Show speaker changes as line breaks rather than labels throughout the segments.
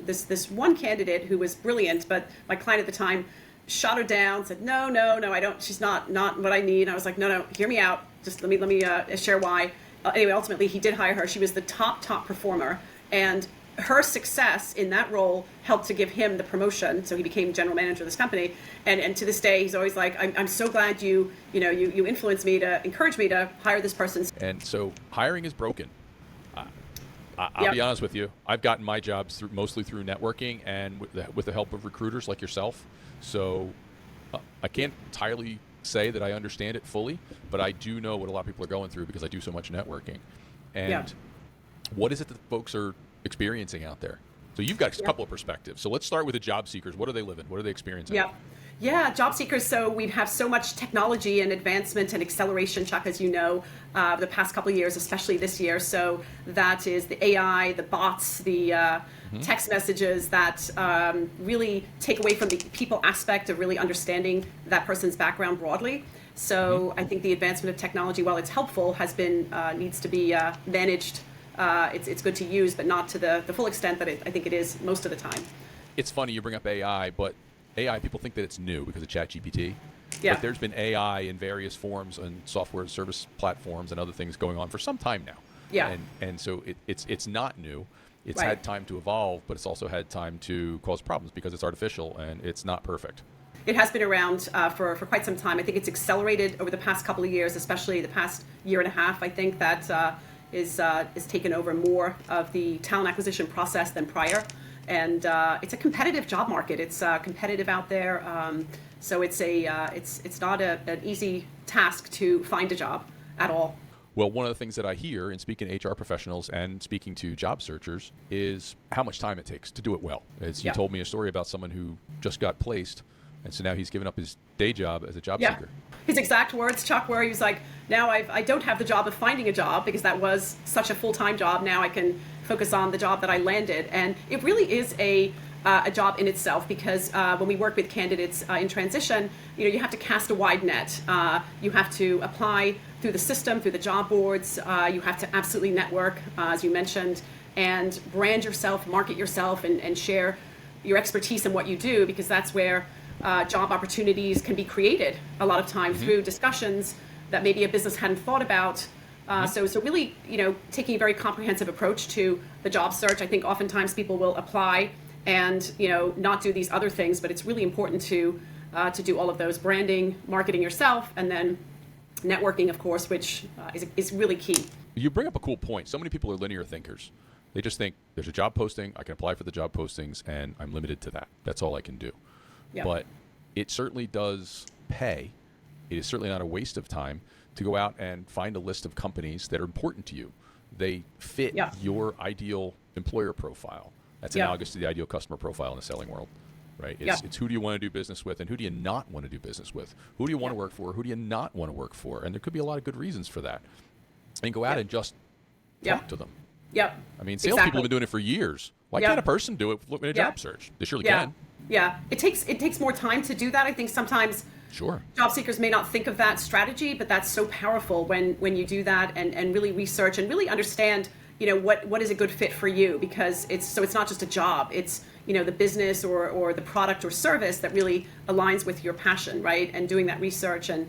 This one candidate who was brilliant, but my client at the time shot her down, said, no, I don't, she's not what I need. And I was like, no, hear me out. Just let me share why. Anyway, ultimately he did hire her. She was the top performer, and her success in that role helped to give him the promotion. So he became general manager of this company. And to this day, he's always like, I'm so glad you influenced me to encourage me to hire this person.
And so hiring is broken. I'll be honest with you. I've gotten my jobs mostly through networking and with the help of recruiters like yourself. So I can't entirely say that I understand it fully, but I do know what a lot of people are going through because I do so much networking. And what is it that folks are experiencing out there? So you've got a couple of perspectives. So let's start with the job seekers. What are they living? What are they experiencing?
Yeah, job seekers. So we have so much technology and advancement and acceleration, Chuck, as you know, the past couple of years, especially this year. So that is the AI, the bots, the text messages that really take away from the people aspect of really understanding that person's background broadly. So I think the advancement of technology, while it's helpful, has been needs to be managed. It's good to use, but not to the full extent that I think it is most of the time.
It's funny you bring up AI, but AI, people think that it's new because of ChatGPT.
Yeah.
But there's been AI in various forms and software service platforms and other things going on for some time now.
Yeah.
And so it's not new. It's
Right.
had time to evolve, but it's also had time to cause problems because it's artificial and it's not perfect.
It has been around for quite some time. I think it's accelerated over the past couple of years, especially the past year and a half. I think that is taken over more of the talent acquisition process than prior. And it's a competitive job market. It's competitive out there. So it's not an easy task to find a job at all.
Well, one of the things that I hear in speaking to HR professionals and speaking to job searchers is how much time it takes to do it well. As you told me a story about someone who just got placed, and so now he's given up his day job as a job seeker.
His exact words, Chuck, where he was like, now I don't have the job of finding a job because that was such a full-time job. Now I can focus on the job that I landed. And it really is a job in itself, because when we work with candidates in transition, you have to cast a wide net. You have to apply through the system, through the job boards. You have to absolutely network, as you mentioned, and brand yourself, market yourself, and share your expertise in what you do, because that's where job opportunities can be created a lot of times through discussions that maybe a business hadn't thought about. So really, taking a very comprehensive approach to the job search. I think oftentimes people will apply and not do these other things, but it's really important to do all of those: branding, marketing yourself, and then networking, of course, which is really key.
You bring up a cool point. So many people are linear thinkers. They just think there's a job posting, I can apply for the job postings, and I'm limited to that. That's all I can do.
Yeah.
But it certainly does pay. It is certainly not a waste of time to go out and find a list of companies that are important to you. They fit your ideal employer profile. That's analogous to the ideal customer profile in the selling world, right? It's who do you want to do business with and who do you not want to do business with? Who do you want to work for? Who do you not want to work for? And there could be a lot of good reasons for that. And go out and just talk to them.
Yep.
I mean, salespeople have been doing it for years. Why can't a person do it in a job search? They surely can.
Yeah, it takes more time to do that. I think sometimes job seekers may not think of that strategy, but that's so powerful when you do that and really research and really understand, what is a good fit for you, because it's not just a job. It's, the business or the product or service that really aligns with your passion, right? And doing that research and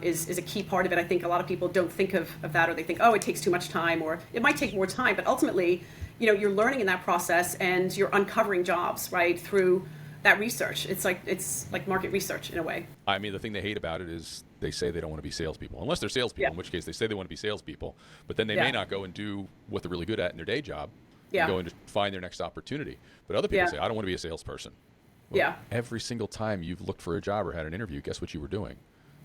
is a key part of it. I think a lot of people don't think of that, or they think, oh, it takes too much time, or it might take more time, but ultimately, you're learning in that process and you're uncovering jobs, right, through that research. It's like market research in a way.
I mean, the thing they hate about it is they say they don't want to be salespeople, unless they're salespeople, in which case they say they want to be salespeople, but then they may not go and do what they're really good at in their day job and go and find their next opportunity. But other people say, I don't want to be a salesperson. Well, every single time you've looked for a job or had an interview, guess what you were doing?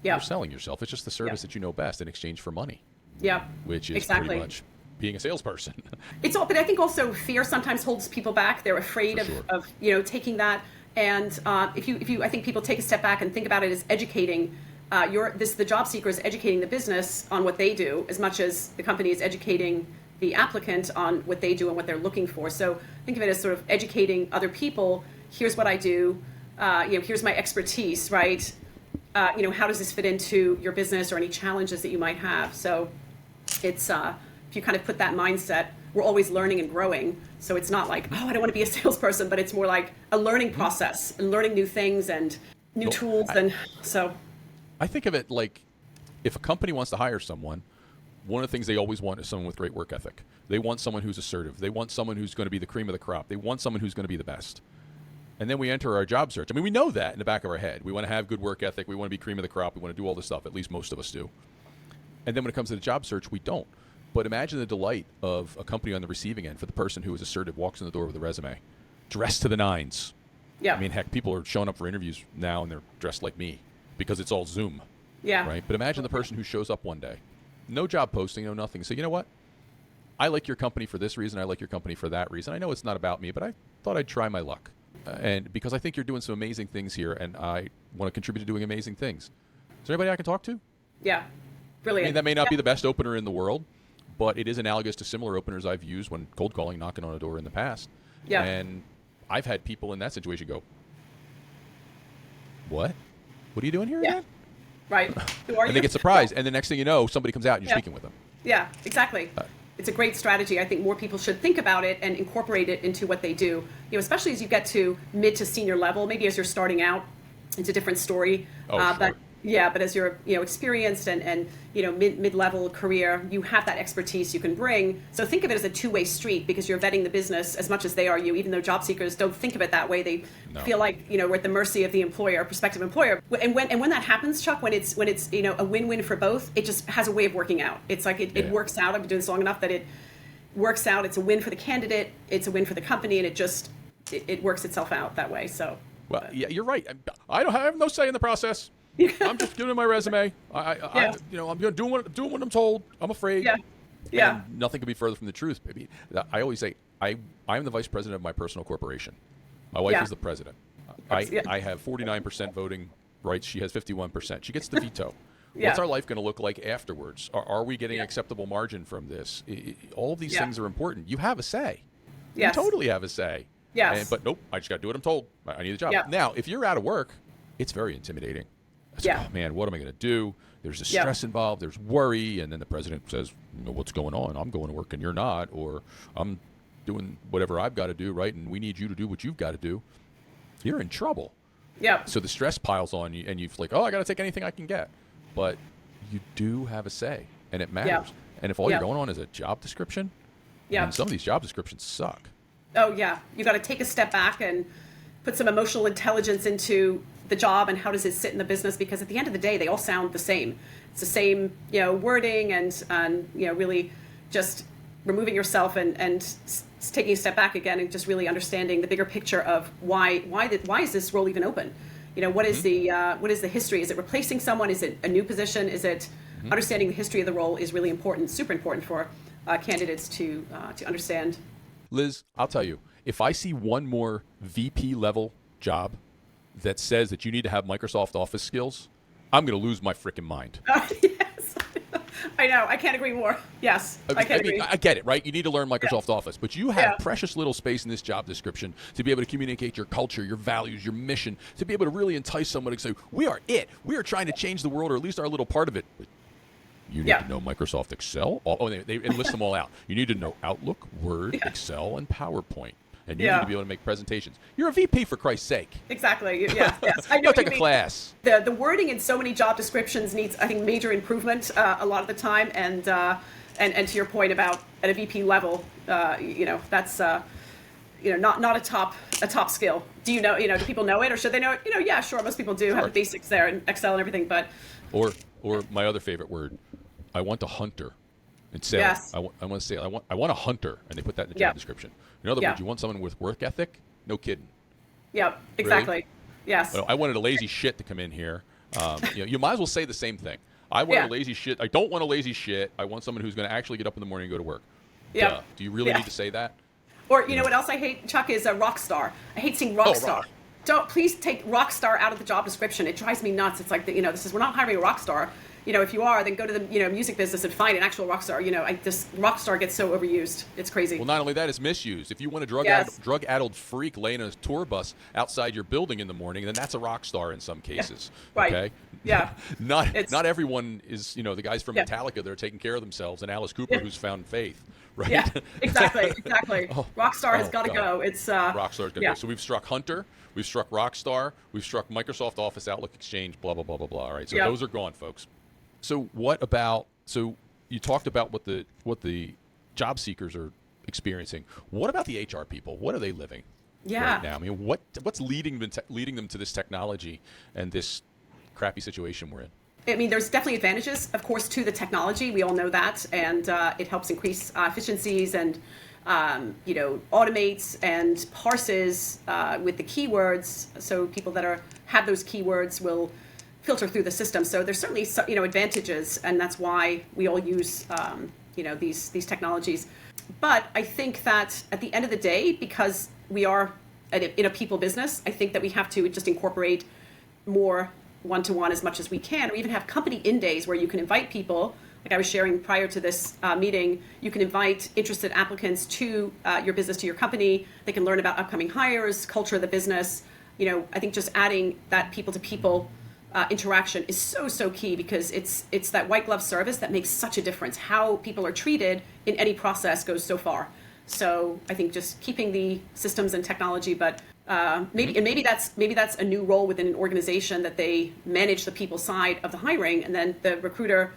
You're selling yourself. It's just the service that you know best in exchange for money. Yeah, which is pretty much being a salesperson.
But I think also fear sometimes holds people back. They're afraid of taking that. And if I think people take a step back and think about it as educating, the job seeker is educating the business on what they do as much as the company is educating the applicant on what they do and what they're looking for. So think of it as sort of educating other people. Here's what I do. Here's my expertise, right? How does this fit into your business or any challenges that you might have? So it's if you kind of put that mindset we're always learning and growing. So it's not like, oh, I don't want to be a salesperson, but it's more like a learning process and learning new things and new tools.
I think of it like if a company wants to hire someone, one of the things they always want is someone with great work ethic. They want someone who's assertive. They want someone who's going to be the cream of the crop. They want someone who's going to be the best. And then we enter our job search. I mean, we know that in the back of our head. We want to have good work ethic. We want to be cream of the crop. We want to do all this stuff. At least most of us do. And then when it comes to the job search, we don't. But imagine the delight of a company on the receiving end for the person who is assertive, walks in the door with a resume, dressed to the nines.
Yeah.
I mean, heck, people are showing up for interviews now and they're dressed like me because it's all Zoom.
Yeah.
Right? But imagine the person who shows up one day. No job posting, no nothing. So you know what? I like your company for this reason. I like your company for that reason. I know it's not about me, but I thought I'd try my luck. And because I think you're doing some amazing things here, and I want to contribute to doing amazing things. Is there anybody I can talk to?
Yeah. Brilliant.
I mean, that may not be the best opener in the world, but it is analogous to similar openers I've used when cold calling, knocking on a door in the past.
Yeah.
And I've had people in that situation go, what? What are you doing here again?
Right. Who are you?
And they get surprised. And the next thing you know, somebody comes out and you're speaking with them.
Yeah, exactly. It's a great strategy. I think more people should think about it and incorporate it into what they do. Especially as you get to mid to senior level, maybe as you're starting out, it's a different story.
Sure.
But as you're experienced and mid-level career, you have that expertise you can bring. So think of it as a two-way street because you're vetting the business as much as they are you. Even though job seekers don't think of it that way, they feel like we're at the mercy of the employer, prospective employer. And when that happens, Chuck, when it's a win-win for both, it just has a way of working out. It's like it works out. I've been doing this long enough that it works out. It's a win for the candidate. It's a win for the company, and it works itself out that way. So.
Well, yeah, you're right. I have no say in the process. I'm just doing my resume. I'm doing what I'm told. I'm afraid.
Yeah.
And nothing could be further from the truth, baby. I always say I'm the vice president of my personal corporation. My wife is the president. I have 49% voting rights. She has 51%. She gets the veto. What's our life going to look like afterwards? Are we getting acceptable margin from this? All of these things are important. You have a say.
Yes.
You totally have a say.
Yes.
But nope, I just got to do what I'm told. I need a job.
Yeah.
Now, if you're out of work, it's very intimidating. Oh, man, what am I going to do? There's a stress involved. There's worry. And then the president says, what's going on? I'm going to work and you're not. Or I'm doing whatever I've got to do, right? And we need you to do what you've got to do. You're in trouble.
Yeah.
So the stress piles on you and you're like, I got to take anything I can get. But you do have a say, and it matters.
Yeah.
And if all you're going on is a job description, and some of these job descriptions suck.
Oh, yeah. You got to take a step back and put some emotional intelligence into the job and how does it sit in the business, because at the end of the day, they all sound the same. It's the same, wording and really just removing yourself and taking a step back again and just really understanding the bigger picture of why is this role even open? What is the history? Is it replacing someone? Is it a new position? Is it understanding the history of the role is really important, super important for candidates to understand.
Liz, I'll tell you, if I see one more VP level job that says that you need to have Microsoft Office skills, I'm going to lose my freaking mind.
Yes. I know. I can't agree more. Yes. I
get it, right? You need to learn Microsoft Office, but you have precious little space in this job description to be able to communicate your culture, your values, your mission, to be able to really entice someone to say, we are it. We are trying to change the world, or at least our little part of it. But you need to know Microsoft Excel. They enlist them all out. You need to know Outlook, Word, Excel, and PowerPoint. And you need to be able to make presentations. You're a VP, for Christ's sake.
Exactly. Yes. I know.
Go take a class.
The wording in so many job descriptions needs, I think, major improvement a lot of the time. And to your point about at a VP level, that's not a top skill. Do do people know it, or should they know it? Yeah, sure. Most people do have the basics there in Excel and everything, but
or my other favorite word, I want a hunter. In sales,
yes.
I want to say I want a hunter, and they put that in the job description. In other words, you want someone with work ethic? No kidding.
Yep, exactly.
Really?
Yes.
Well, I wanted a lazy shit to come in here. You might as well say the same thing. I want a lazy shit. I don't want a lazy shit. I want someone who's going to actually get up in the morning and go to work. Yeah. Do you really need to say that?
Or what else I hate, Chuck, is a rock star. I hate seeing rock star. Don't please take rock star out of the job description. It drives me nuts. It's like we're not hiring a rock star. If you are, then go to the music business and find an actual rock star. This rock star gets so overused. It's crazy.
Well, not only that, it's misused. If you want a drug-addled freak laying in a tour bus outside your building in the morning, then that's a rock star in some cases.
Yeah. Right.
Okay.
Yeah.
Not everyone is the guys from Metallica that are taking care of themselves, and Alice Cooper who's found faith. right?
Yeah, exactly.
Oh,
Rockstar has
oh,
got to
God.
go. It's
Rockstar's gonna
yeah.
go. So we've struck Hunter, we've struck Rockstar, we've struck Microsoft Office, Outlook, Exchange, blah blah blah blah blah. All right, so
Yep.
those are gone, folks. So what about? So you talked about what the job seekers are experiencing. What about the HR people? What are they living
Yeah.
right now? I mean, what's leading them to this technology and this crappy situation we're in?
I mean, there's definitely advantages, of course, to the technology. We all know that, and it helps increase efficiencies and automates and parses with the keywords. So people that have those keywords will filter through the system. So there's certainly advantages, and that's why we all use these technologies. But I think that at the end of the day, because we are in a people business, I think that we have to just incorporate more one-to-one as much as we can, or even have company in-days where you can invite people. Like I was sharing prior to this meeting, you can invite interested applicants to your business, to your company. They can learn about upcoming hires, culture of the business. I think just adding that people-to-people interaction is so key, because it's that white glove service that makes such a difference. How people are treated in any process goes so far. So I think just keeping the systems and technology, but maybe that's a new role within an organization, that they manage the people side of the hiring, and then the recruiter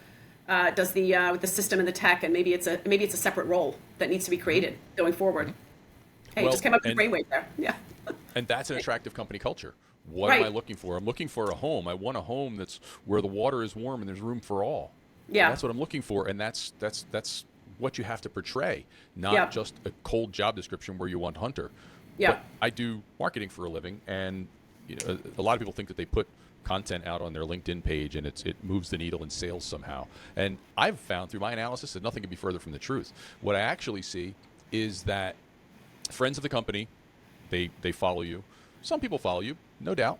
does with the system and the tech, and maybe it's a separate role that needs to be created going forward. Hey,
Well,
just came up with a brainwave there. Yeah.
And that's an attractive company culture. What
Right.
am I looking for? I'm looking for a home. I want a home that's where the water is warm and there's room for all.
Yeah.
And that's what I'm looking for, and that's what you have to portray, not
Yeah.
just a cold job description where you want Hunter.
Yeah.
But I do marketing for a living, and a lot of people think that they put content out on their LinkedIn page and it moves the needle in sales somehow. And I've found through my analysis that nothing could be further from the truth. What I actually see is that friends of the company, they follow you. Some people follow you, no doubt.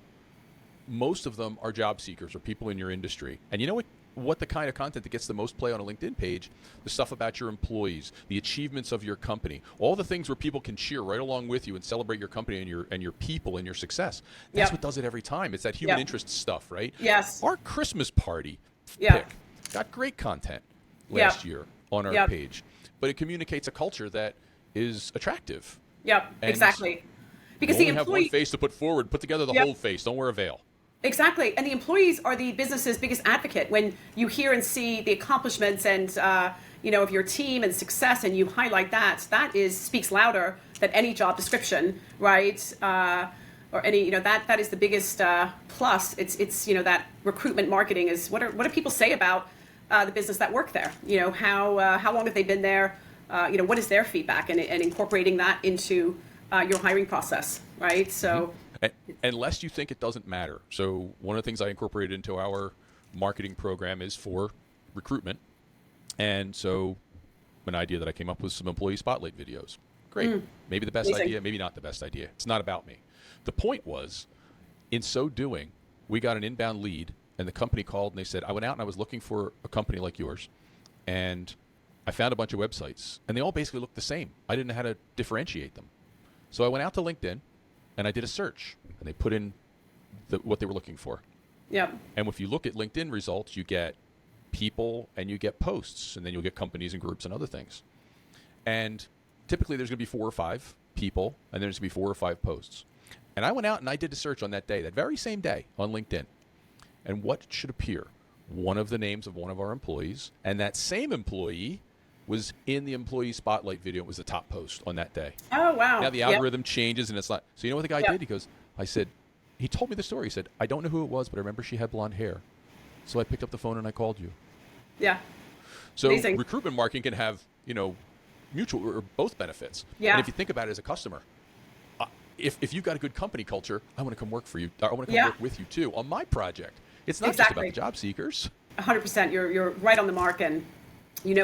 Most of them are job seekers or people in your industry. And you know what the kind of content that gets the most play on a LinkedIn page? The stuff about your employees, the achievements of your company, all the things where people can cheer right along with you and celebrate your company and your people and your success. That's
Yep.
what does it every time. It's that human
Yep.
interest stuff, right?
Yes.
Our Christmas party
Yeah.
pick got great content
Yep.
last year on our
Yep.
page, but it communicates a culture that is attractive.
Yep.
And
Exactly. Because
you
the
only have one
employee.
face to put forward. Put together the
Yep.
whole face. Don't wear a veil.
Exactly. And the employees are the business's biggest advocate. When you hear and see the accomplishments and of your team and success, and you highlight that speaks louder than any job description, right? Or any that is the biggest plus. It's that recruitment marketing is what do people say about the business that work there? How long have they been there? What is their feedback, and incorporating that into your hiring process, right? So.
Unless you think it doesn't matter. So one of the things I incorporated into our marketing program is for recruitment. And so an idea that I came up with, some employee spotlight videos. Great. Maybe the best
Amazing.
idea, maybe not the best idea. It's not about me. The point was, in so doing, we got an inbound lead, and the company called and they said, I went out and I was looking for a company like yours, and I found a bunch of websites, and they all basically looked the same. I didn't know how to differentiate them. So I went out to LinkedIn, and I did a search, and they put in what they were looking for.
Yep.
And if you look at LinkedIn results, you get people and you get posts, and then you'll get companies and groups and other things. And typically there's going to be 4 or 5 people, and there's going to be 4 or 5 posts. And I went out and I did a search on that day, that very same day on LinkedIn. And what should appear? One of the names of one of our employees, and that same employee was in the employee spotlight video. It was the top post on that day.
Oh, wow.
Now the
Yep.
algorithm changes, and it's not. So you know what the guy
Yep.
did? He goes, he told me the story. He said, I don't know who it was, but I remember she had blonde hair. So I picked up the phone and I called you.
Yeah.
So
Amazing.
recruitment marketing can have, mutual or both benefits.
Yeah.
And if you think about it as a customer, if you've got a good company culture, I want to come work for you. I want to come
Yeah.
work with you too on my project. It's not
Exactly.
just about the job seekers.
100%. You're right on the mark, and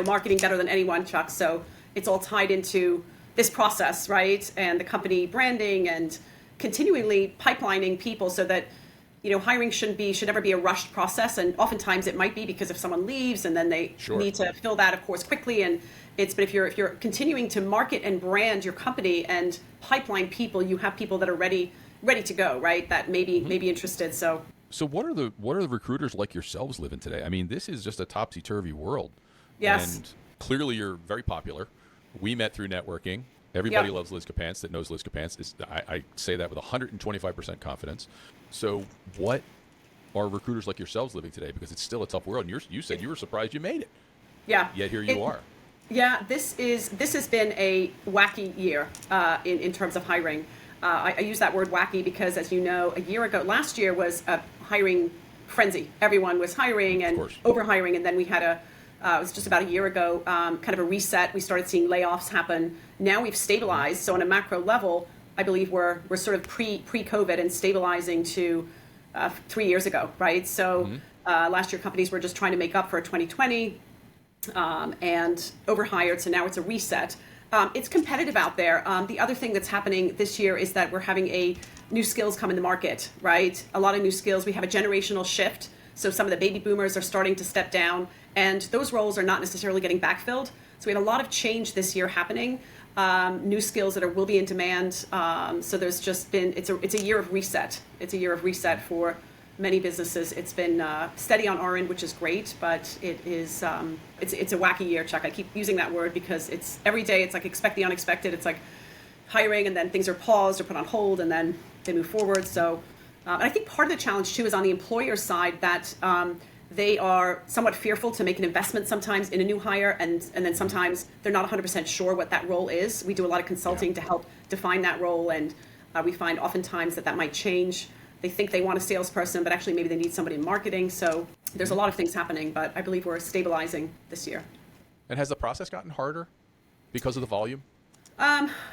marketing better than anyone, Chuck. So it's all tied into this process, right? And the company branding and continually pipelining people so that hiring should never be a rushed process. And oftentimes it might be because if someone leaves and then they
Sure.
need to fill that, of course, quickly. But if you're continuing to market and brand your company and pipeline people, you have people that are ready to go, right? That may be interested. So
what are the recruiters like yourselves living today? I mean, this is just a topsy-turvy world.
Yes.
And clearly you're very popular. We met through networking. Everybody
Yep.
loves Liz Capants that knows Liz Capants. I say that with 125% confidence. So what are recruiters like yourselves living today? Because it's still a tough world. And you said you were surprised you made it.
Yeah.
Yet here you are.
Yeah, this has been a wacky year in terms of hiring. I use that word wacky because, as you know, last year was a hiring frenzy. Everyone was hiring and overhiring, and then we had it was just about a year ago, kind of a reset. We started seeing layoffs happen. Now we've stabilized. So on a macro level, I believe we're sort of pre-COVID and stabilizing to 3 years ago, right? So last year companies were just trying to make up for 2020 and overhired. So now it's a reset. It's competitive out there. The other thing that's happening this year is that we're having new skills come in the market, right? A lot of new skills. We have a generational shift. So some of the baby boomers are starting to step down, and those roles are not necessarily getting backfilled. So we had a lot of change this year happening, new skills that will be in demand. So there's just been, it's a year of reset. It's a year of reset for many businesses. It's been steady on our end, which is great, but it's a wacky year, Chuck. I keep using that word because it's every day. It's like expect the unexpected. It's like hiring, and then things are paused or put on hold, and then they move forward. So, and I think part of the challenge too is on the employer side that they are somewhat fearful to make an investment sometimes in a new hire, and then sometimes they're not 100% sure what that role is. We do a lot of consulting to help define that role, and we find oftentimes that might change. They think they want a salesperson, but actually maybe they need somebody in marketing. So there's a lot of things happening, but I believe we're stabilizing this year.
And has the process gotten harder because of the volume?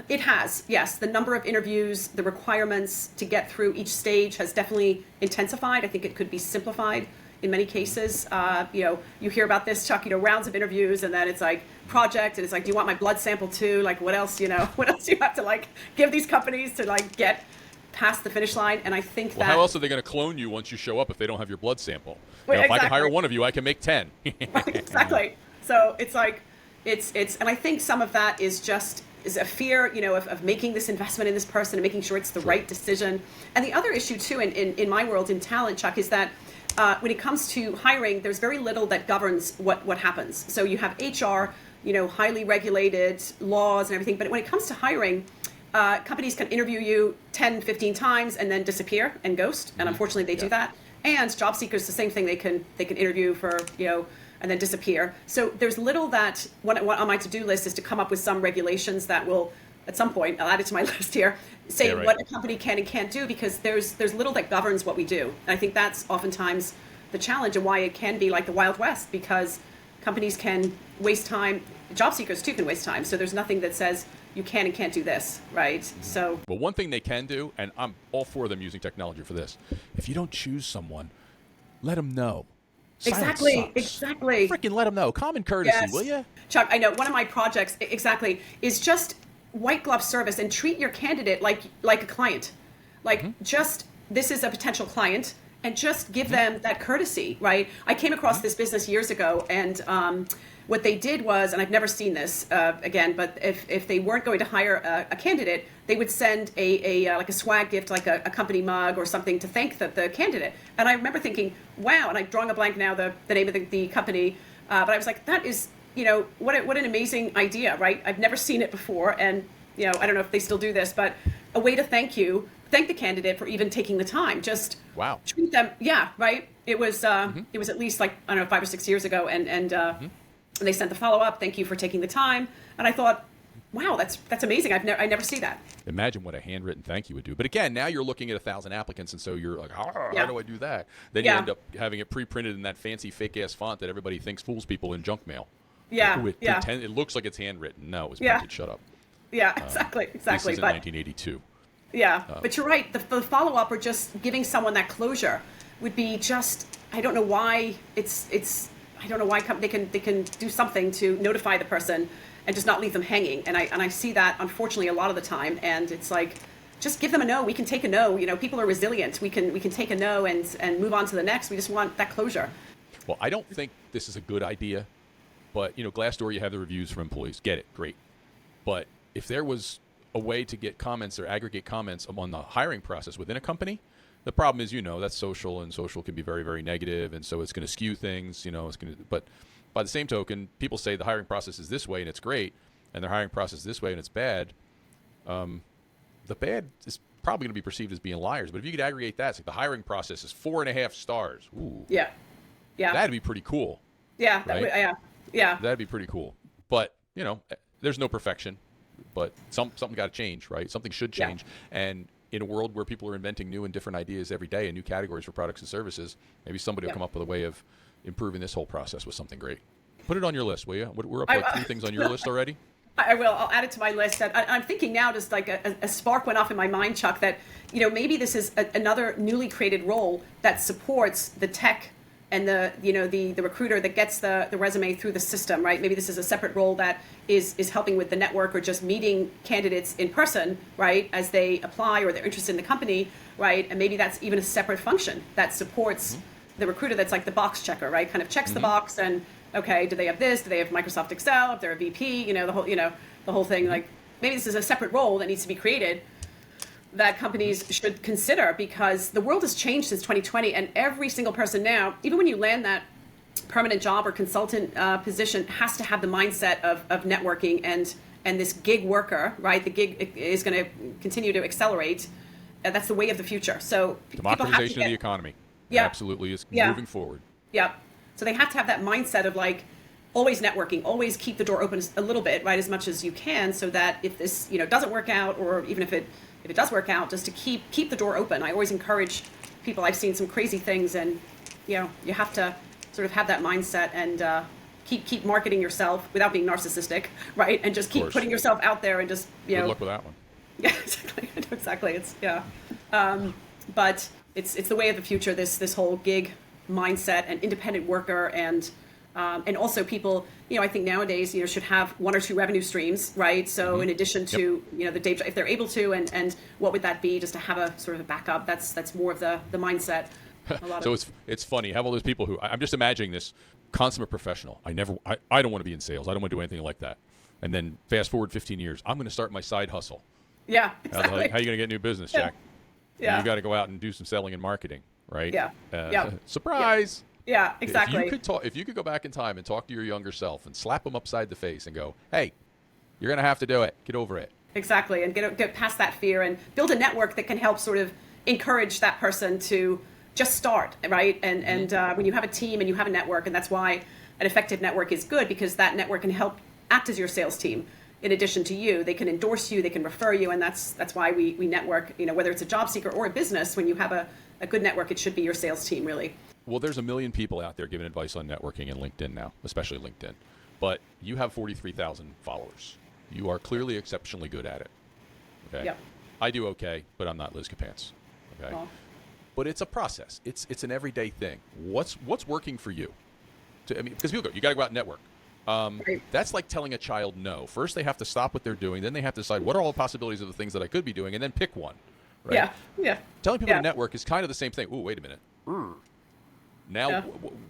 It has, yes. The number of interviews, the requirements to get through each stage has definitely intensified. I think it could be simplified in many cases. You hear about this, Chuck, rounds of interviews, and then it's like project, and it's like, do you want my blood sample too? Like, what else, what else do you have to give these companies to get past the finish line? And I think that...
Well, how else are they going to clone you once you show up if they don't have your blood sample?
Well,
if I can hire one of you, I can make 10.
Right, exactly. So it's like, and I think some of that is a fear, of making this investment in this person and making sure it's the right decision. And the other issue too, in my world, in talent, Chuck, is that when it comes to hiring, there's very little that governs what happens. So you have HR, highly regulated laws and everything. But when it comes to hiring, companies can interview you 10, 15 times and then disappear and ghost. And unfortunately, they do that. And job seekers, the same thing. They can interview for, and then disappear. So there's little that, what on my to-do list is to come up with some regulations that will, at some point, I'll add it to my list here, say what a company can and can't do, because there's little that governs what we do. And I think that's oftentimes the challenge and why it can be like the Wild West, because companies can waste time, job seekers too can waste time. So there's nothing that says you can and can't do this, right? So.
But one thing they can do, and I'm all for them using technology for this, if you don't choose someone, let them know.
Exactly.
Freaking let them know. Common courtesy, will you?
Chuck, I know one of my projects is just white glove service, and treat your candidate like a client. Just, this is a potential client, and just give them that courtesy, right? I came across this business years ago, and what they did was, and I've never seen this again, but if they weren't going to hire a candidate, they would send like a swag gift, like a company mug or something to thank the candidate. And I remember thinking, wow, and I'm drawing a blank now, the name of the company, but I was like, that is, what an amazing idea, right? I've never seen it before, and I don't know if they still do this, but a way to thank the candidate for even taking the time. Just treat them, right? It was at least 5 or 6 years ago, and they sent the follow-up, thank you for taking the time. And I thought, wow, that's amazing. I never see that.
Imagine what a handwritten thank you would do. But again, now you're looking at 1,000 applicants, and so you're like, how do I do that? Then you end up having it pre-printed in that fancy fake-ass font that everybody thinks fools people in junk mail. It looks like it's handwritten. No, it was printed. Shut up.
Yeah, exactly.
This is in 1982.
Yeah, but you're right. The follow-up or just giving someone that closure would be just, I don't know why I don't know why they can do something to notify the person and just not leave them hanging. And I see that, unfortunately, a lot of the time. And it's like, just give them a no. We can take a no. People are resilient. We can take a no and move on to the next. We just want that closure.
Well, I don't think this is a good idea. But, Glassdoor, you have the reviews from employees. Get it. Great. But if there was a way to get comments or aggregate comments on the hiring process within a company, the problem is, that's social, and social can be very, very negative, and so it's going to skew things, but by the same token, people say the hiring process is this way and it's great, and their hiring process this way and it's bad, the bad is probably going to be perceived as being liars. But if you could aggregate that, it's like the hiring process is 4.5 stars. Ooh.
Yeah. Yeah.
That'd be pretty cool.
Yeah.
Right?
Yeah.
That'd be pretty cool. But, there's no perfection. But something got to change, right? Something should change. Yeah. And in a world where people are inventing new and different ideas every day and new categories for products and services, maybe somebody will come up with a way of improving this whole process with something great. Put it on your list, will you? We're up to like 3 things on your list already.
I will. I'll add it to my list. I'm thinking now, just like a spark went off in my mind, Chuck, that maybe this is another newly created role that supports the tech and the recruiter that gets the resume through the system, right? Maybe this is a separate role that is helping with the network or just meeting candidates in person, right, as they apply or they're interested in the company, right? And maybe that's even a separate function that supports the recruiter that's like the box checker, right? Kind of checks the box and, okay, do they have this? Do they have Microsoft Excel? If they're a VP, the whole thing. Like maybe this is a separate role that needs to be created that companies should consider, because the world has changed since 2020, and every single person now, even when you land that permanent job or consultant position, has to have the mindset of networking and this gig worker, right? The gig is going to continue to accelerate. That's the way of the future. So
democratization of the economy, absolutely, is moving forward. Yeah.
So they have to have that mindset of like always networking, always keep the door open a little bit, right, as much as you can, so that if this doesn't work out, or even if it does work out, just to keep the door open. I always encourage people. I've seen some crazy things, and you have to sort of have that mindset and keep marketing yourself without being narcissistic, right? And just keep putting yourself out there and just
Good luck with that one.
Yeah, exactly. It's but it's the way of the future. This whole gig mindset and independent worker and also people, I think nowadays, should have 1 or 2 revenue streams, right? So in addition to, the day job, if they're able to, and what would that be, just to have a sort of a backup? That's more of the mindset.
So it's funny. Have all those people who, I'm just imagining this consummate professional. I don't want to be in sales. I don't want to do anything like that. And then fast forward 15 years, I'm going to start my side hustle.
Yeah, exactly.
How are you going to get new business, Jack?
Yeah.
You got to go out and do some selling and marketing, right?
Yeah.
Surprise.
Yeah, exactly.
If you could go back in time and talk to your younger self and slap them upside the face and go, hey, you're going to have to do it. Get over it.
Exactly. And get past that fear and build a network that can help sort of encourage that person to just start, right? And when you have a team and you have a network, and that's why an effective network is good, because that network can help act as your sales team. In addition to you, they can endorse you, they can refer you, and that's why we network. Whether it's a job seeker or a business, when you have a good network, it should be your sales team, really.
Well, there's a million people out there giving advice on networking and LinkedIn now, especially LinkedIn. But you have 43,000 followers. You are clearly exceptionally good at it. Okay.
Yep.
I do okay, but I'm not Liz Capants. Okay.
Well,
but it's a process. It's an everyday thing. What's working for you? Because people go, you got to go out and network.
right.
That's like telling a child no. First, they have to stop what they're doing. Then they have to decide what are all the possibilities of the things that I could be doing, and then pick one. Right?
Yeah.
Telling people to network is kind of the same thing. Ooh, wait a minute. Now,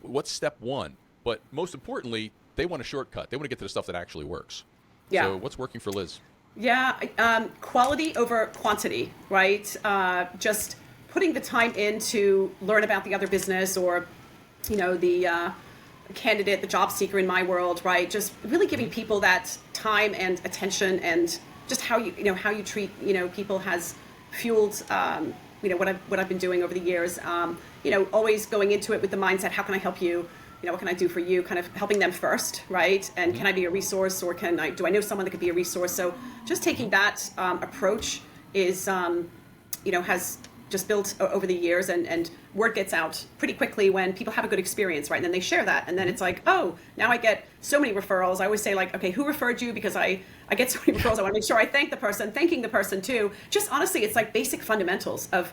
what's step one? But most importantly, they want a shortcut. They want to get to the stuff that actually works.
Yeah.
So what's working for Liz?
Yeah, quality over quantity, right? Just putting the time in to learn about the other business, or, the candidate, the job seeker in my world, right? Just really giving people that time and attention, and just how you treat people has fueled what I've been doing over the years. Always going into it with the mindset, how can I help you? What can I do for you? Kind of helping them first, right? And can I be a resource, or do I know someone that could be a resource? So just taking that approach is, has just built over the years, and word gets out pretty quickly when people have a good experience, right? And then they share that, and then it's like, oh, now I get so many referrals. I always say, like, okay, who referred you? Because I get so many referrals. I want to make sure I thank the person, thanking the person too. Just honestly, it's like basic fundamentals of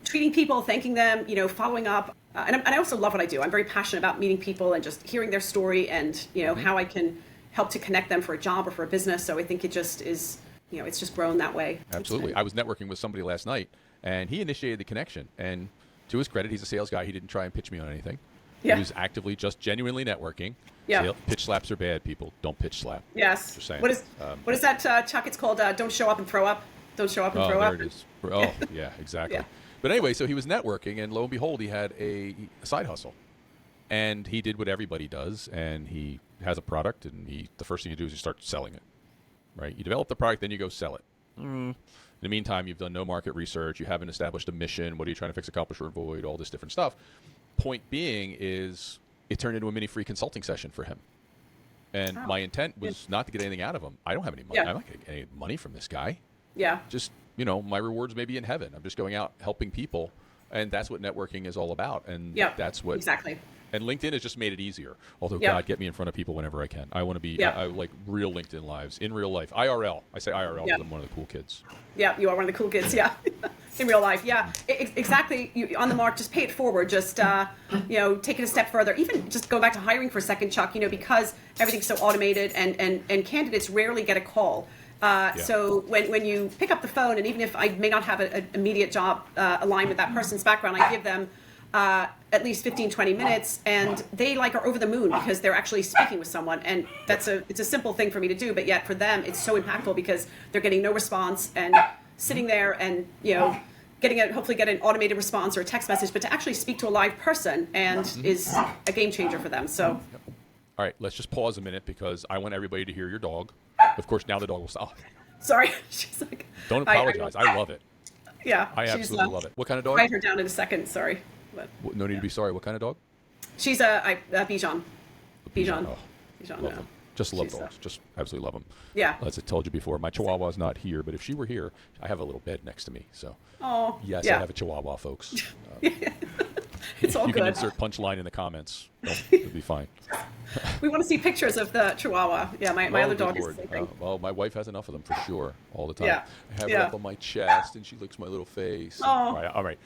treating people, thanking them, following up. And I also love what I do. I'm very passionate about meeting people and just hearing their story, and how I can help to connect them for a job or for a business. So I think it just is, it's just grown that way.
Absolutely. I was networking with somebody last night, and he initiated the connection. And to his credit, he's a sales guy. He didn't try and pitch me on anything.
Yeah.
He was actively just genuinely networking.
Yeah.
Pitch slaps are bad, people. Don't pitch slap.
Yes.
Just saying.
What is that, Chuck? It's called don't show up and throw up. Don't show up and throw up.
There it is. Oh, yeah, exactly. Yeah. But anyway, so he was networking, and lo and behold, he had a side hustle. And he did what everybody does, and he has a product, and the first thing you do is you start selling it. right? You develop the product, then you go sell it. In the meantime, you've done no market research. You haven't established a mission. What are you trying to fix, accomplish, or avoid? All this different stuff. Point being is it turned into a mini free consulting session for him. And my intent was not to get anything out of him. I don't have any money.
Yeah.
I'm not getting any money from this guy.
Yeah.
Just, my rewards may be in heaven. I'm just going out helping people. And that's what networking is all about. And that's what.
Exactly.
And LinkedIn has just made it easier. Although, God, get me in front of people whenever I can. I want to be I like real LinkedIn lives, in real life. IRL. I say IRL because I'm one of the cool kids.
Yeah, you are one of the cool kids, yeah. In real life, yeah. Exactly. On the mark, just pay it forward. Just, take it a step further. Even just go back to hiring for a second, Chuck, because everything's so automated and candidates rarely get a call. So when you pick up the phone, and even if I may not have an immediate job aligned with that person's background, I give them at least 15, 20 minutes, and they are over the moon because they're actually speaking with someone. And it's a simple thing for me to do, but yet for them, it's so impactful because they're getting no response and sitting there and, hopefully get an automated response or a text message, but to actually speak to a live person is a game changer for them. So.
All right, let's just pause a minute because I want everybody to hear your dog. Of course, now the dog will stop.
Sorry. She's like.
Don't apologize. I love it.
Yeah.
I absolutely love it. What kind of dog?
Write her down in a second. Sorry. But,
no need to be sorry. What kind of dog?
She's a Bichon. Bichon.
Oh,
Bichon,
love them. Just love dogs. Just absolutely love them.
Yeah.
As I told you before, my Chihuahua's not here, but if she were here, I have a little bed next to me. So.
Oh.
Yes, I have a Chihuahua, folks.
It's all
you
good.
can insert punchline in the comments. It'll be fine.
We want to see pictures of the Chihuahua. Yeah, my other dog is sleeping.
Well, my wife has enough of them for sure, all the time.
Yeah.
I have her up on my chest, and she licks my little face.
Oh.
All right.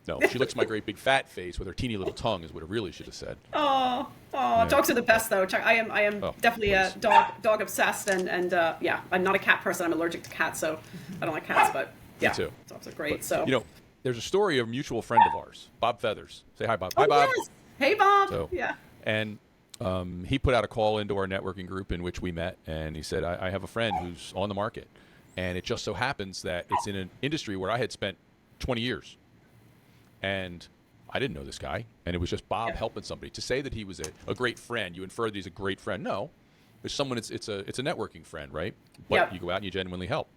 No, she licks my great big fat face with her teeny little tongue is what it really should have said.
Oh, dogs are the best though. Chuck, I am definitely a dog obsessed, and I'm not a cat person. I'm allergic to cats, so I don't like cats. But yeah,
me too.
Dogs are great.
But,
so
there's a story of a mutual friend of ours, Bob Feathers. Say hi, Bob. Hi, Bob.
Yes. Hey, Bob.
So,
yeah.
And he put out a call into our networking group in which we met, and he said, I have a friend who's on the market, and it just so happens that it's in an industry where I had spent 20 years. And I didn't know this guy, and it was just Bob helping somebody. To say that he was a great friend, you infer that he's a great friend. No, there's someone. It's a networking friend, right? But you go out and you genuinely help.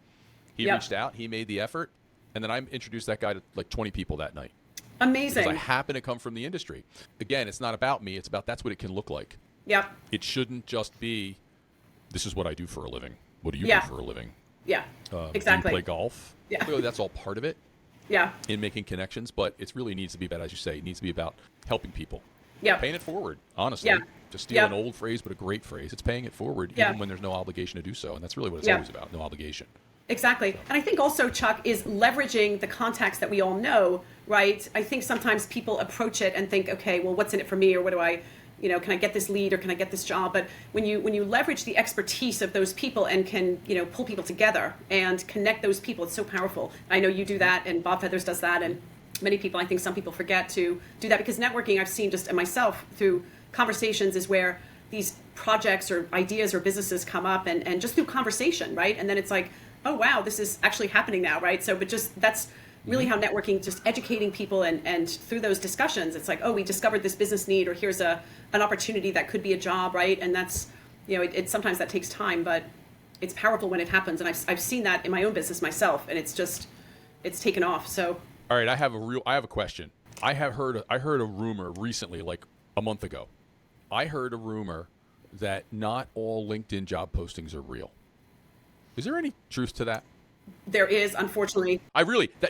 He reached out, he made the effort, and then I introduced that guy to like 20 people that night.
Amazing.
Because I happen to come from the industry. Again, it's not about me. It's about that's what it can look like.
Yep.
It shouldn't just be, this is what I do for a living. What do you do for a living?
Yeah. Exactly.
Do you play golf?
Yeah.
Really, that's all part of it.
Yeah.
In making connections, but it really needs to be about, as you say, it needs to be about helping people.
Yeah.
Paying it forward, honestly.
Yeah.
To steal an old phrase, but a great phrase. It's paying it forward, even when there's no obligation to do so. And that's really what it's always about, no obligation.
Exactly. So. And I think also, Chuck, is leveraging the contacts that we all know, right? I think sometimes people approach it and think, okay, well, what's in it for me? Or what do I, can I get this lead or can I get this job? But when you leverage the expertise of those people and can, pull people together and connect those people, it's so powerful. I know you do that, and Bob Feathers does that, and many people, I think some people forget to do that, because networking, I've seen just myself through conversations, is where these projects or ideas or businesses come up and just through conversation, right? And then it's like, oh, wow, this is actually happening now, right? So, but just that's really how networking, just educating people, and through those discussions, it's like, oh, we discovered this business need, or here's an opportunity that could be a job, right? And that's, it sometimes that takes time, but it's powerful when it happens. And I've seen that in my own business myself, and it's taken off. So.
All right, I have a question. I heard a rumor recently, like a month ago. I heard a rumor that not all LinkedIn job postings are real. Is there any truth to that?
There is, unfortunately.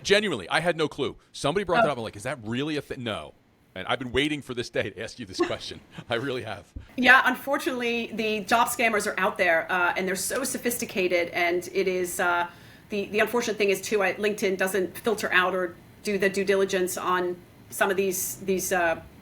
Genuinely, I had no clue. Somebody brought that up. I'm like, is that really a thing? No. And I've been waiting for this day to ask you this question. I really have.
Yeah, unfortunately, the job scammers are out there, and they're so sophisticated. And it is the unfortunate thing is too, LinkedIn doesn't filter out or do the due diligence on some of these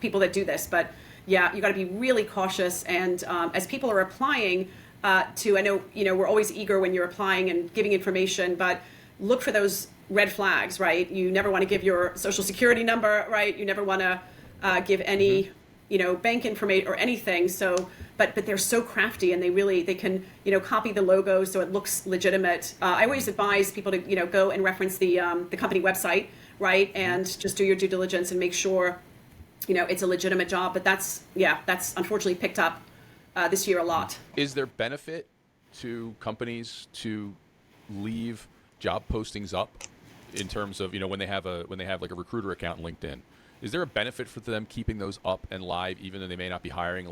people that do this. But yeah, you got to be really cautious. And as people are applying. I know, we're always eager when you're applying and giving information, but look for those red flags, right? You never want to give your social security number, right? You never want to give any, bank information or anything. So, but they're so crafty, and they can, copy the logo so it looks legitimate. I always advise people to, go and reference the company website, right? And just do your due diligence and make sure, it's a legitimate job. But that's unfortunately picked up this year a lot.
Is there benefit to companies to leave job postings up in terms of, when they have like a recruiter account in LinkedIn? Is there a benefit for them keeping those up and live, even though they may not be hiring,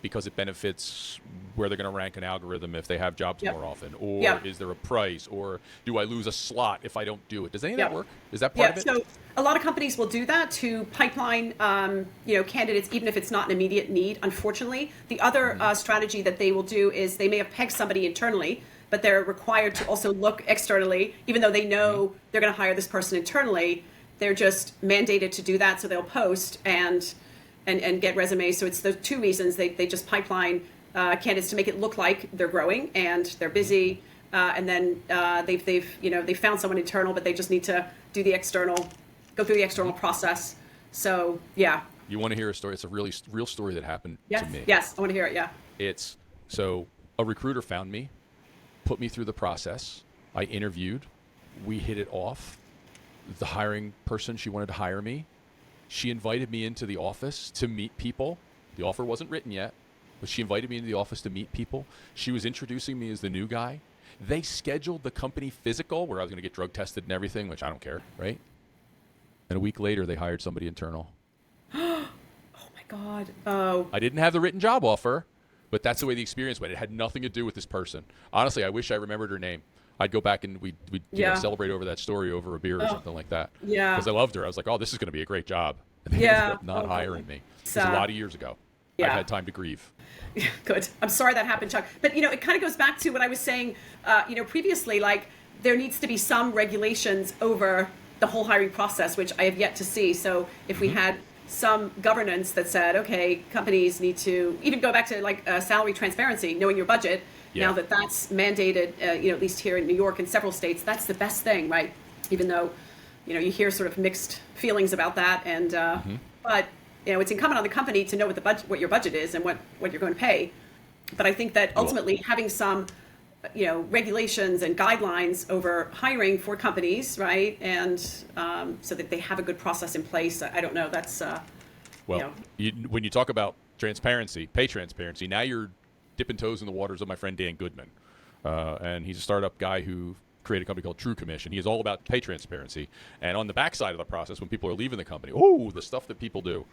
because it benefits where they're going to rank an algorithm if they have jobs more often? Or is there a price? Or do I lose a slot if I don't do it? Does any of that work? Is that part of it?
So a lot of companies will do that to pipeline, candidates, even if it's not an immediate need, unfortunately. The other strategy that they will do is they may have pegged somebody internally, but they're required to also look externally, even though they know they're going to hire this person internally. They're just mandated to do that, so they'll post and get resumes. So it's the two reasons they just pipeline candidates to make it look like they're growing and they're busy, and then they've found someone internal, but they just need to go through the external process. So yeah.
You want to hear a story? It's a really real story that happened to me.
Yes, I want to hear it. Yeah.
It's so a recruiter found me, put me through the process. I interviewed. We hit it off. The hiring person, she wanted to hire me. She invited me into the office to meet people. The offer wasn't written yet, but she invited me into the office to meet people. She was introducing me as the new guy. They scheduled the company physical where I was going to get drug tested and everything, which I don't care, right? And a week later, they hired somebody internal.
Oh, my God. Oh.
I didn't have the written job offer, but that's the way the experience went. It had nothing to do with this person. Honestly, I wish I remembered her name. I'd go back and we'd celebrate over that story over a beer or something like that.
Yeah.
Because I loved her. I was like, oh, this is going to be a great job. And they ended up not hiring me. It was a lot of years ago. I've had time to grieve.
Good. I'm sorry that happened, Chuck. But, it kind of goes back to what I was saying, previously, like there needs to be some regulations over the whole hiring process, which I have yet to see. So if we had some governance that said, okay, companies need to even go back to salary transparency, knowing your budget. Now that's mandated, at least here in New York and several states, that's the best thing, right? Even though, you hear sort of mixed feelings about that, and but it's incumbent on the company to know what your budget is and what you're going to pay. But I think that ultimately having some, regulations and guidelines over hiring for companies, right, and so that they have a good process in place. I don't know. That's when
you talk about transparency, pay transparency, now you're dipping toes in the waters of my friend Dan Goodman. And he's a startup guy who created a company called True Commission. He is all about pay transparency. And on the backside of the process, when people are leaving the company, the stuff that people do.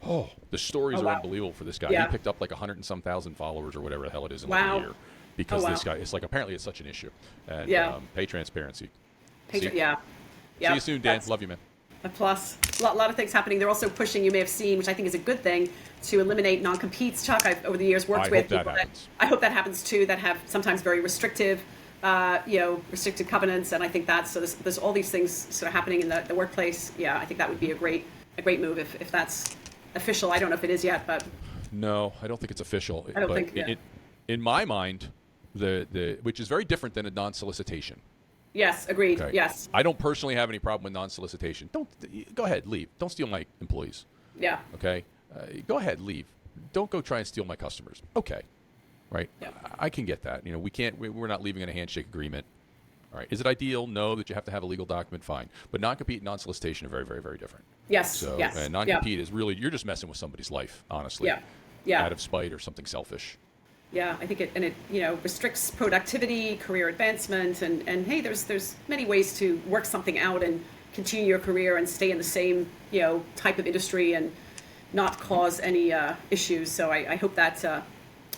The stories are unbelievable for this guy.
Yeah.
He picked up like 100 and some thousand followers or whatever the hell it is in
Wow.
like a year. Because this guy, it's like apparently it's such an issue. And pay transparency. See you soon, Dan. Love you, man.
A plus. A lot of things happening. They're also pushing, you may have seen, which I think is a good thing, to eliminate non-competes. Chuck, I've over the years worked with people I hope that happens too, that have sometimes very restrictive, restricted covenants, and I think so. There's all these things sort of happening in the workplace. Yeah, I think that would be a great move if that's official. I don't know if it is yet, but
no, I don't think it's official.
I don't think. Yeah.
In my mind, the which is very different than a non-solicitation.
Yes, agreed.
Okay.
Yes.
I don't personally have any problem with non-solicitation. Go ahead, leave. Don't steal my employees.
Yeah.
Okay. Go ahead, leave. Don't go try and steal my customers. Okay. Right.
Yeah.
I can get that. We're not leaving in a handshake agreement. All right. Is it ideal? No. That you have to have a legal document? Fine. But non-compete and non-solicitation are very, very, very different.
Yes.
So,
yes.
And non-compete is really, you're just messing with somebody's life, honestly.
Yeah. Yeah.
Out of spite or something selfish.
Yeah, I think it restricts productivity, career advancement, and hey, there's many ways to work something out and continue your career and stay in the same type of industry and not cause any issues. So I hope that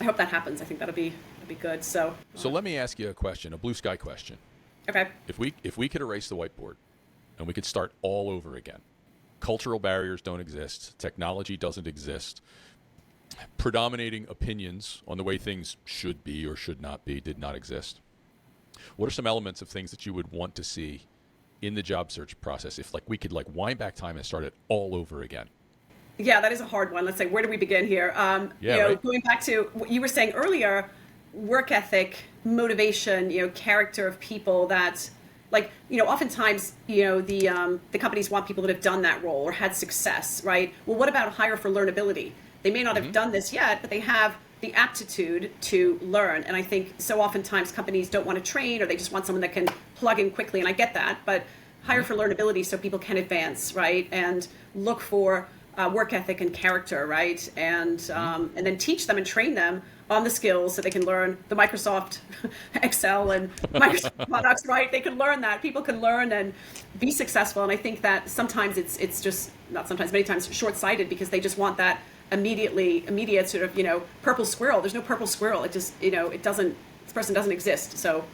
happens. I think that'll be good. So
let me ask you a question, a blue sky question.
Okay.
If we could erase the whiteboard and we could start all over again, cultural barriers don't exist, technology doesn't exist. Predominating opinions on the way things should be or should not be did not exist. What are some elements of things that you would want to see in the job search process if we could wind back time and start it all over again?
Yeah, that is a hard one. Let's say, where do we begin here?
Right.
Going back to what you were saying earlier, work ethic, motivation, character of people that oftentimes, the companies want people that have done that role or had success, right? Well, what about hire for learnability? They may not have done this yet, but they have the aptitude to learn. And I think so oftentimes companies don't want to train, or they just want someone that can plug in quickly. And I get that, but hire for learnability so people can advance, right? And look for work ethic and character, right? And then teach them and train them on the skills so they can learn the Microsoft Excel and Microsoft products, right? They can learn that. People can learn and be successful. And I think that sometimes it's just, not sometimes, many times short-sighted, because they just want that immediate sort of, purple squirrel. There's no purple squirrel. It just, this person doesn't exist. So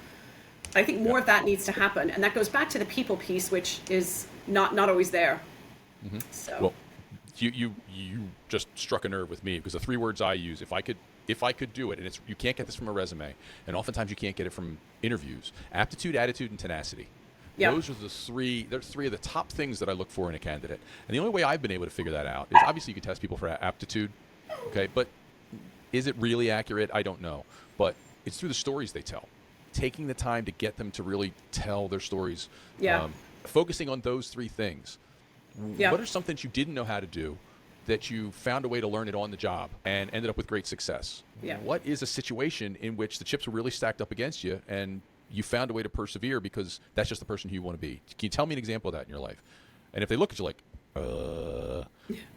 I think more of that needs to happen. And that goes back to the people piece, which is not always there.
Mm-hmm.
So.
Well, you just struck a nerve with me, because the 3 words I use, if I could do it, and you can't get this from a resume, and oftentimes you can't get it from interviews: aptitude, attitude, and tenacity.
Yep.
Those are there's 3 of the top things that I look for in a candidate. And the only way I've been able to figure that out is, obviously you can test people for aptitude, okay, but is it really accurate? I don't know. But it's through the stories they tell. Taking the time to get them to really tell their stories.
Yeah.
Focusing on those 3 things.
Yeah.
What are some things you didn't know how to do that you found a way to learn it on the job and ended up with great success?
Yeah.
What is a situation in which the chips were really stacked up against you and you found a way to persevere because that's just the person who you want to be? Can you tell me an example of that in your life? And if they look at you like,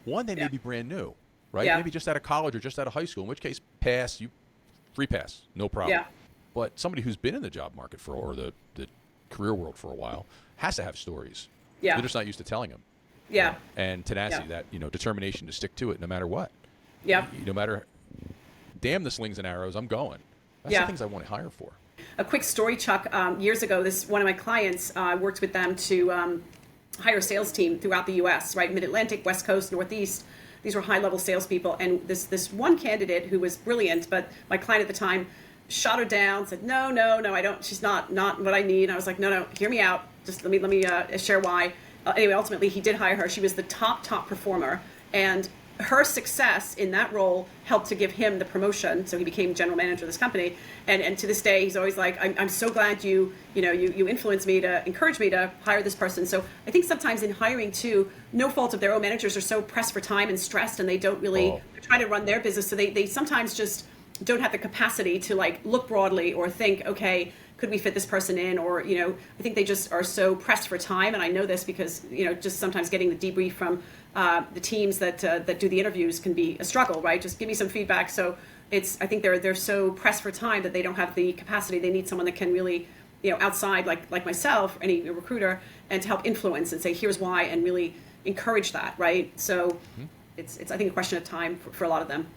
one, they may be brand new, right?
Yeah.
Maybe just out of college or just out of high school, in which case, free pass, no problem.
Yeah.
But somebody who's been in the job market or the career world for a while has to have stories.
Yeah.
They're just not used to telling them.
Yeah.
And tenacity, that determination to stick to it no matter what.
Yeah.
No matter, damn the slings and arrows, I'm going. That's the things I want to hire for.
A quick story, Chuck. Years ago, one of my clients worked with them to hire a sales team throughout the U.S., right? Mid-Atlantic, West Coast, Northeast. These were high-level salespeople. And this one candidate who was brilliant, but my client at the time shot her down, said, no, I don't. She's not what I need. And I was like, no, hear me out. Just let me share why. Anyway, ultimately, he did hire her. She was the top performer. And her success in that role helped to give him the promotion. So he became general manager of this company. And to this day, he's always like, I'm so glad you influenced me to encourage me to hire this person. So I think sometimes in hiring too, no fault of their own, managers are so pressed for time and stressed, and they don't really try to run their business. So they sometimes just don't have the capacity to look broadly or think, okay, could we fit this person in? Or, I think they just are so pressed for time. And I know this because, just sometimes getting the debrief from the teams that do the interviews can be a struggle, right? Just give me some feedback. So I think they're so pressed for time that they don't have the capacity. They need someone that can really, outside, like myself, any recruiter, and to help influence and say, here's why, and really encourage that, right? So it's I think, a question of time for a lot of them.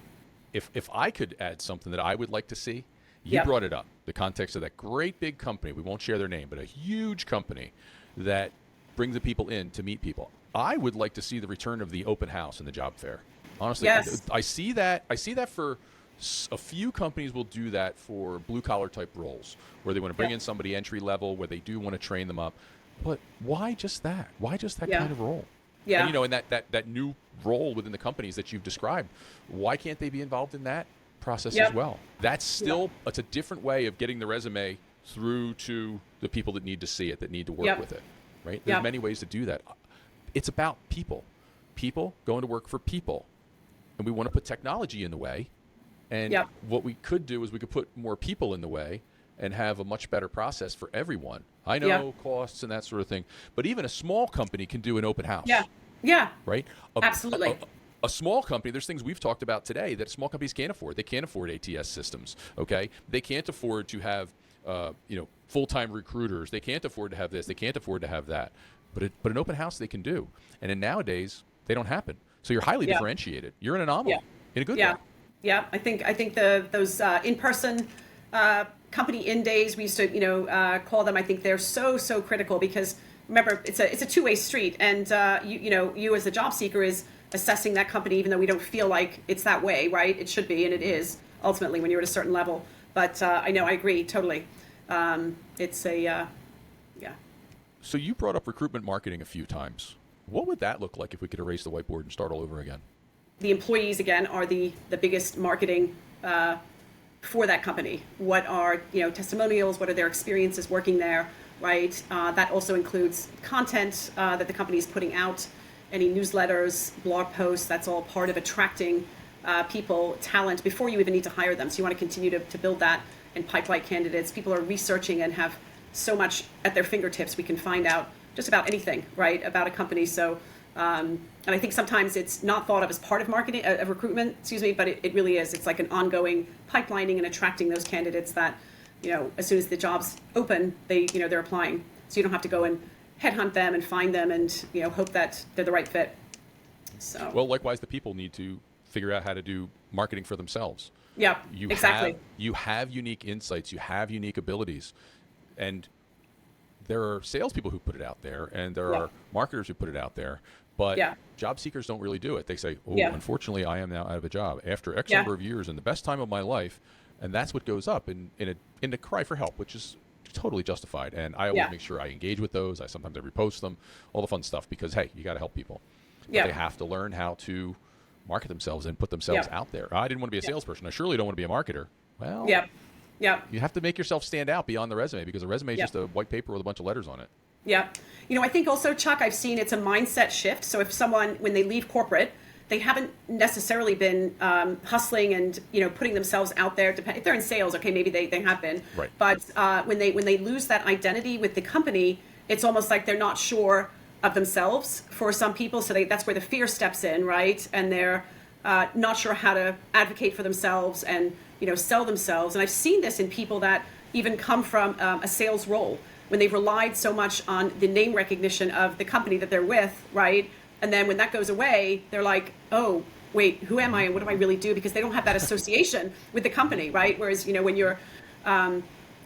If I could add something that I would like to see, you brought it up, the context of that great big company, we won't share their name, but a huge company that brings the people in to meet people. I would like to see the return of the open house and the job fair. Honestly,
yes.
I see that for a few companies will do that for blue collar type roles where they want to bring in somebody entry level, where they do want to train them up. But why just that? Why just that kind of role?
Yeah.
And, and that new role within the companies that you've described, why can't they be involved in that process as well? That's still, it's a different way of getting the resume through to the people that need to see it, that need to work with it, right? There's many ways to do that. It's about people going to work for people. And we want to put technology in the way. And what we could do is we could put more people in the way and have a much better process for everyone. I know costs and that sort of thing, but even a small company can do an open house.
Yeah.
Right?
Absolutely.
A small company, there's things we've talked about today that small companies can't afford. They can't afford ATS systems, okay? They can't afford to have, full-time recruiters. They can't afford to have this. They can't afford to have that. But an open house they can do. And then nowadays, they don't happen. So you're highly differentiated. You're an anomaly in a good way.
Yeah, I think those in-person company in days, we used to call them. I think they're so critical because remember it's a two-way street, and you as the job seeker is assessing that company, even though we don't feel like it's that way, right? It should be, and it is ultimately when you're at a certain level. But I agree totally.
So you brought up recruitment marketing a few times. What would that look like if we could erase the whiteboard and start all over again?
The employees, again, are the biggest marketing for that company. What are testimonials? What are their experiences working there, right? That also includes content that the company is putting out, any newsletters, blog posts. That's all part of attracting people, talent, before you even need to hire them. So you want to continue to build that and pipeline candidates. People are researching and have so much at their fingertips. We can find out just about anything, right, about a company. So And I think sometimes it's not thought of as part of marketing, of recruitment, but it really is. It's like an ongoing pipelining and attracting those candidates that, as soon as the job's open, they're applying. So you don't have to go and headhunt them and find them and, hope that they're the right fit. So.
Well, likewise, the people need to figure out how to do marketing for themselves.
Yeah, exactly.
You have unique insights, you have unique abilities, and there are salespeople who put it out there, and there are marketers who put it out there, but job seekers don't really do it. They say, unfortunately, I am now out of a job after X number of years and the best time of my life, and that's what goes up in a cry for help, which is totally justified. And I always make sure I engage with those. Sometimes I repost them, all the fun stuff, because, hey, you got to help people. But they have to learn how to market themselves and put themselves out there. I didn't want to be a salesperson. I surely don't want to be a marketer. Well, you have to make yourself stand out beyond the resume, because a resume is just a white paper with a bunch of letters on it.
Yeah. I think also, Chuck, I've seen it's a mindset shift. So if someone, when they leave corporate, they haven't necessarily been hustling and, putting themselves out there. If they're in sales, okay, maybe they have been.
Right.
But when they lose that identity with the company, it's almost like they're not sure of themselves for some people. So that's where the fear steps in, right? And they're not sure how to advocate for themselves and, sell themselves. And I've seen this in people that even come from a sales role, when they've relied so much on the name recognition of the company that they're with, right? And then when that goes away, they're like, oh, wait, who am I and what do I really do? Because they don't have that association with the company, right? Whereas, when you're,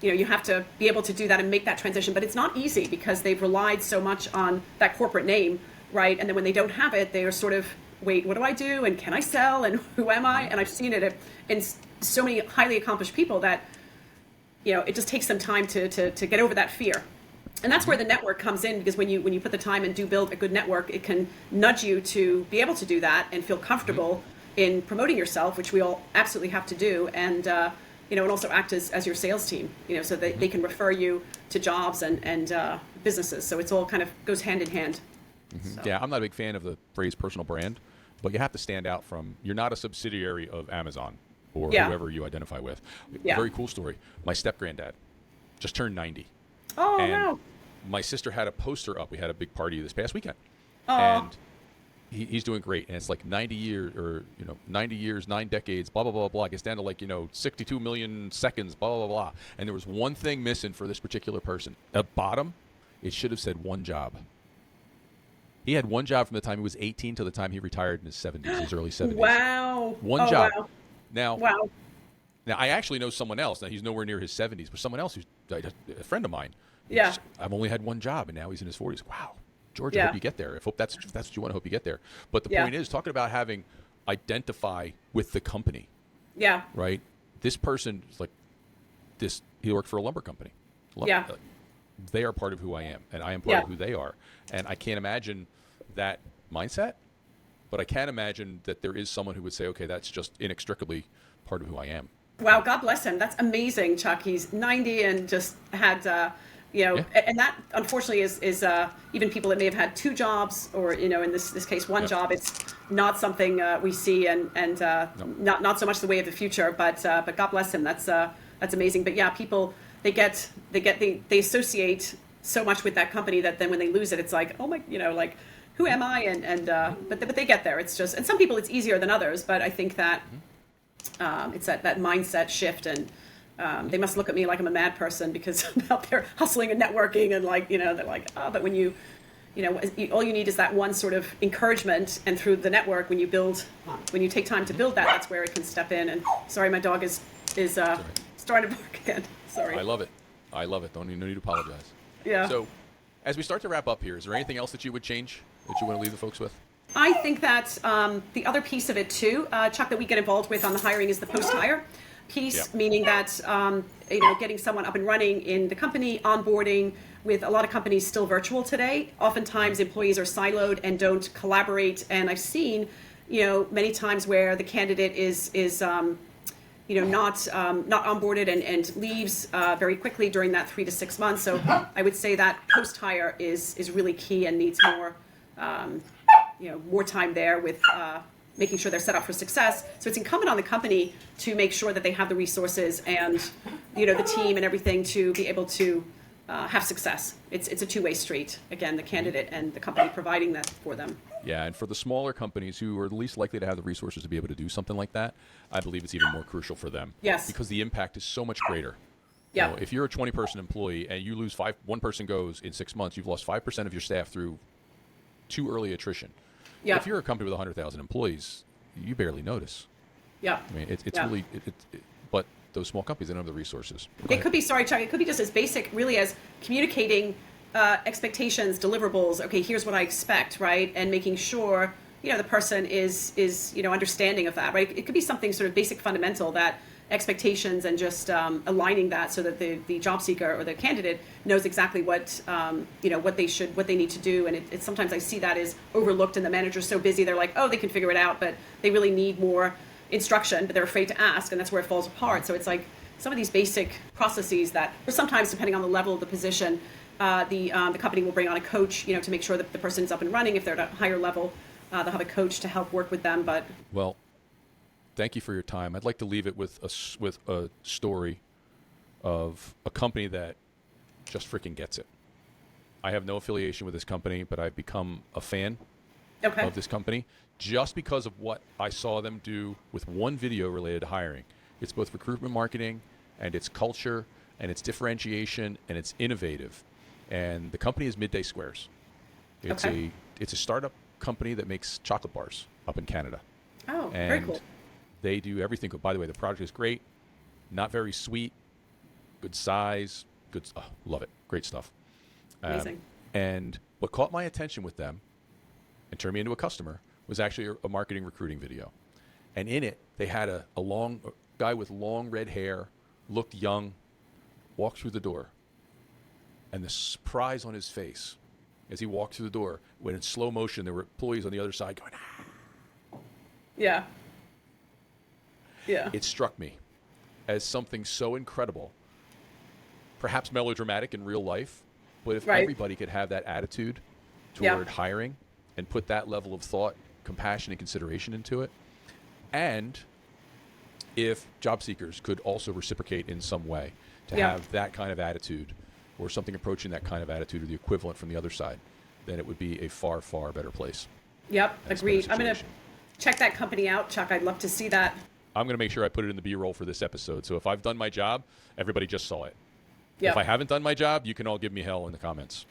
you have to be able to do that and make that transition. But it's not easy because they've relied so much on that corporate name, right? And then when they don't have it, they are sort of, wait, what do I do? And can I sell? And who am I? And I've seen it in so many highly accomplished people that, it just takes some time to get over that fear. And that's where the network comes in, because when you put the time and do build a good network, it can nudge you to be able to do that and feel comfortable in promoting yourself, which we all absolutely have to do, and and also act as your sales team, so that they can refer you to jobs and businesses. So it's all kind of goes hand in hand. So.
Yeah, I'm not a big fan of the phrase personal brand, but you have to stand out from. You're not a subsidiary of Amazon or whoever you identify with. Very cool story. My step-granddad just turned 90.
Oh,
and
wow.
My sister had a poster up. We had a big party this past weekend.
Oh.
And he's doing great. And it's like 90 years, or 90 years, 9 decades, blah, blah, blah, blah. It gets down to like, 62 million seconds, blah, blah, blah. And there was one thing missing for this particular person. At bottom, it should have said one job. He had one job from the time he was 18 to the time he retired in his 70s, his early 70s.
Wow.
One job.
Wow.
Now, I actually know someone else. Now, he's nowhere near his 70s, but someone else who's a friend of mine.
Yeah.
I've only had one job, and now he's in his 40s. Wow. George, I hope you get there. If that's what you want, I hope you get there. But the point is, talking about having identify with the company.
Yeah.
Right? This person is like this. He worked for a lumber company. They are part of who I am, and I am part of who they are. And I can't imagine that mindset, but I can imagine that there is someone who would say, okay, that's just inextricably part of who I am.
Wow, God bless him. That's amazing, Chuck. He's 90 and just had, and that unfortunately is even people that may have had 2 jobs or, in this case, 1 job. It's not something we see and not so much the way of the future, but God bless him. That's amazing. But yeah, people, they associate so much with that company that then when they lose it, it's like, oh my, like, who am I? But they get there. It's just, and some people it's easier than others, but I think that it's that mindset shift, and they must look at me like I'm a mad person because I'm out there hustling and networking and they're like, oh, but when all you need is that one sort of encouragement, and through the network, when you take time to build that, that's where it can step in. And sorry, my dog is starting to bark again. Sorry.
I love it. No need to apologize.
Yeah.
So, as we start to wrap up here, is there anything else that you would change, that you want to leave the folks with?
I think that the other piece of it too, Chuck, that we get involved with on the hiring is the post-hire piece, meaning that getting someone up and running in the company, onboarding. With a lot of companies still virtual today, oftentimes employees are siloed and don't collaborate. And I've seen, many times where the candidate is not onboarded and leaves very quickly during that 3 to 6 months. So I would say that post-hire is really key and needs more. More time there with making sure they're set up for success. So it's incumbent on the company to make sure that they have the resources and, the team and everything to be able to have success. It's a two-way street. Again, the candidate and the company providing that for them.
Yeah, and for the smaller companies who are the least likely to have the resources to be able to do something like that, I believe it's even more crucial for them.
Yes.
Because the impact is so much greater.
Yeah.
You know, if you're a 20-person employee and you lose one person goes in 6 months, you've lost 5% of your staff through too early attrition.
Yeah.
If you're a company with 100,000 employees, you barely notice.
Yeah.
I mean, it's really, but those small companies, they don't have the resources.
It could be, sorry, Chuck, it could be just as basic really as communicating expectations, deliverables. Okay, here's what I expect, right? And making sure, the person is understanding of that, right? It could be something sort of basic fundamental, that expectations, and just aligning that so that the job seeker or the candidate knows exactly what what they need to do. And it sometimes I see that is overlooked, and the manager's so busy, they're like, oh, they can figure it out, but they really need more instruction, but they're afraid to ask, and that's where it falls apart. So it's like some of these basic processes that, or sometimes depending on the level of the position, the company will bring on a coach, to make sure that the person is up and running. If they're at a higher level, they'll have a coach to help work with them. But
well, thank you for your time. I'd like to leave it with a story of a company that just freaking gets it. I have no affiliation with this company, but I've become a fan of this company just because of what I saw them do with one video related to hiring. It's both recruitment marketing, and it's culture, and it's differentiation, and it's innovative. And the company is Midday Squares. It's a startup company that makes chocolate bars up in Canada.
Oh,
and
very cool.
They do everything. By the way, the product is great, not very sweet, good size, love it, great stuff.
Amazing.
And what caught my attention with them and turned me into a customer was actually a marketing recruiting video. And in it, they had a guy with long red hair, looked young, walked through the door. And the surprise on his face as he walked through the door, when in slow motion, there were employees on the other side going, ah.
Yeah. Yeah.
It struck me as something so incredible, perhaps melodramatic in real life, but if everybody could have that attitude toward hiring and put that level of thought, compassion, and consideration into it, and if job seekers could also reciprocate in some way to have that kind of attitude, or something approaching that kind of attitude, or the equivalent from the other side, then it would be a far, far better place.
Yep, agreed. I'm going to check that company out, Chuck. I'd love to see that.
I'm going to make sure I put it in the B-roll for this episode. So if I've done my job, everybody just saw it.
Yep.
If I haven't done my job, you can all give me hell in the comments.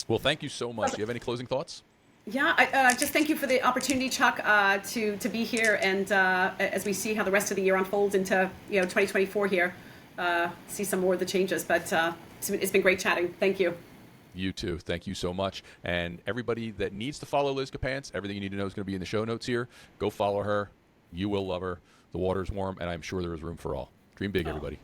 Well, thank you so much. Do you have any closing thoughts?
Yeah, I just thank you for the opportunity, Chuck, to be here, and as we see how the rest of the year unfolds into 2024 here, see some more of the changes. But it's been great chatting. Thank you.
You too. Thank you so much. And everybody that needs to follow Liz Capants, everything you need to know is going to be in the show notes here. Go follow her. You will love her. The water's warm, and I'm sure there is room for all. Dream big, everybody.